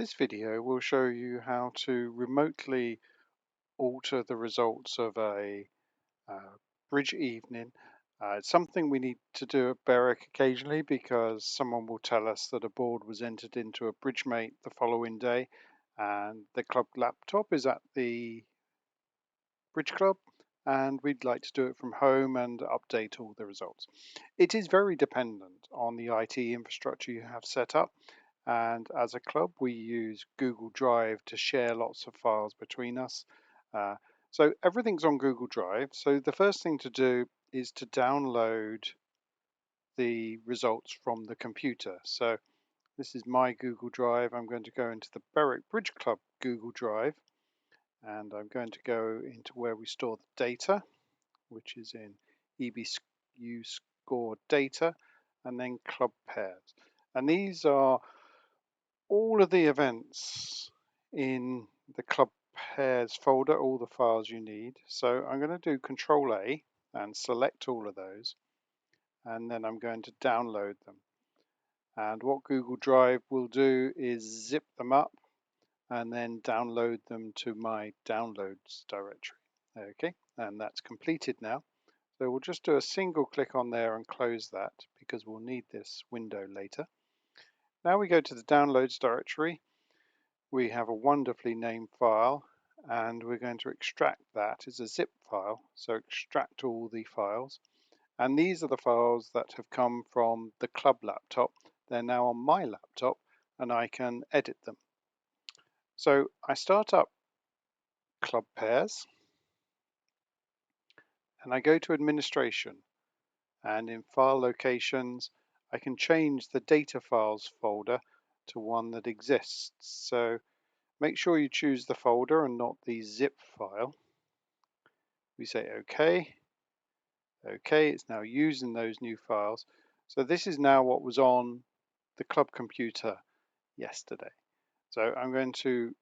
This video will show you how to remotely alter the results of a bridge evening. It's something we need to do at Berwick occasionally because someone will tell us that a board was entered into a bridge mate the following day and the club laptop is at the bridge club and we'd like to do it from home and update all the results. It is very dependent on the IT infrastructure you have set up. And as a club, we use Google Drive to share lots of files between us. So everything's on Google Drive. So the first thing to do is to download the results from the computer. So this is my Google Drive. I'm going to go into the Berwick Bridge Club Google Drive, and I'm going to go into where we store the data, which is in EBU score data, and then club pairs. And these are all of the events in the club pairs folder, all the files you need. So I'm going to do Control A and select all of those, and then I'm going to download them. And what Google Drive will do is zip them up and then download them to my downloads directory. Okay, and that's completed now. So we'll just do a single click on there and close that because we'll need this window later. Now we go to the downloads directory. We have a wonderfully named file and we're going to extract that as a zip file. So extract all the files. And these are the files that have come from the club laptop. They're now on my laptop and I can edit them. So I start up club pairs and I go to administration, and in file locations I can change the data files folder to one that exists. So make sure you choose the folder and not the zip file. We say OK. OK, it's now using those new files. So this is now what was on the club computer yesterday. So I'm going to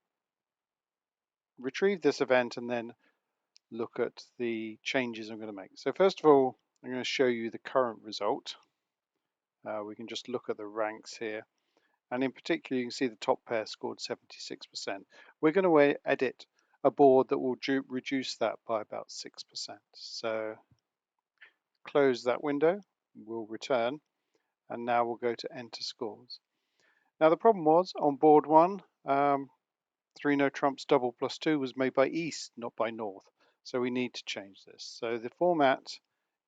retrieve this event and then look at the changes I'm going to make. So first of all, I'm going to show you the current result. We can just look at the ranks here. And in particular, you can see the top pair scored 76%. We're going to edit a board that will reduce that by about 6%. So close that window, we'll return, and now we'll go to enter scores. Now the problem was on board one, 3 no trumps double plus 2 was made by east, not by north. So we need to change this. So the format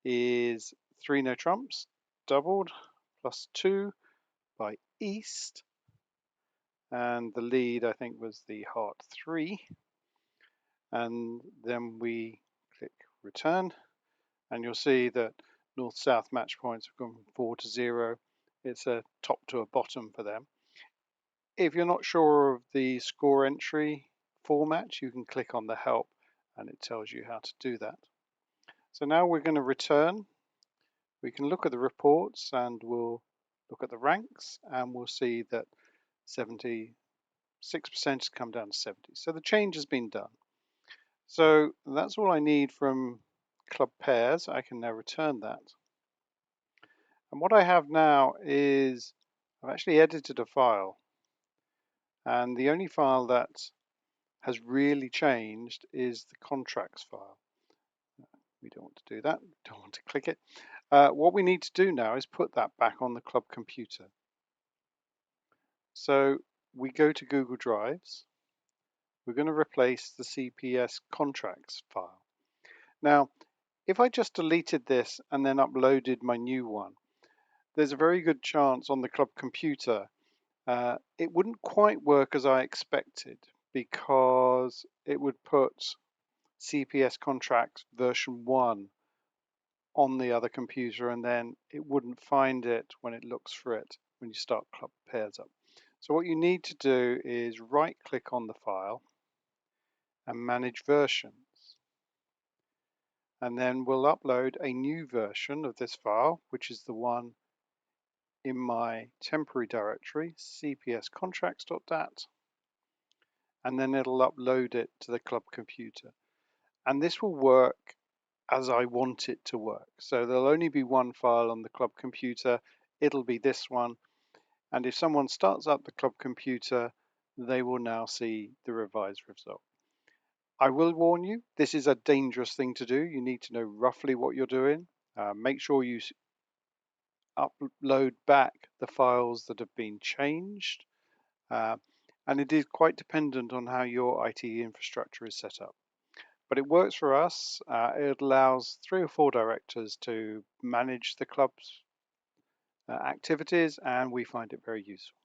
is 3 no trumps doubled plus 2 by east, and the lead I think was the heart 3, and then we click return, and you'll see that north-south match points have gone from 4 to 0. It's a top to a bottom for them. If you're not sure of the score entry format, you can click on the help and it tells you how to do that. So now we're going to return. We can look at the reports and we'll look at the ranks and we'll see that 76% has come down to 70. So the change has been done. So that's all I need from club pairs. I can now return that. And what I have now is I've actually edited a file. And the only file that has really changed is the contracts file. We don't want to do that. We don't want to click it. What we need to do now is put that back on the club computer. So we go to Google Drives. We're going to replace the CPS contracts file. Now, if I just deleted this and then uploaded my new one, there's a very good chance on the club computer it wouldn't quite work as I expected, because it would put CPS contracts version 1 on the other computer and then it wouldn't find it when it looks for it when you start club pairs up. So what you need to do is right click on the file and manage versions, and then we'll upload a new version of this file, which is the one in my temporary directory, cps contracts.dat, and then it'll upload it to the club computer. And this will work as I want it to work. So there'll only be one file on the club computer. It'll be this one. And if someone starts up the club computer, they will now see the revised result. I will warn you, this is a dangerous thing to do. You need to know roughly what you're doing. Make sure you upload back the files that have been changed. And it is quite dependent on how your IT infrastructure is set up. But it works for us. It allows 3 or 4 directors to manage the club's activities, and we find it very useful.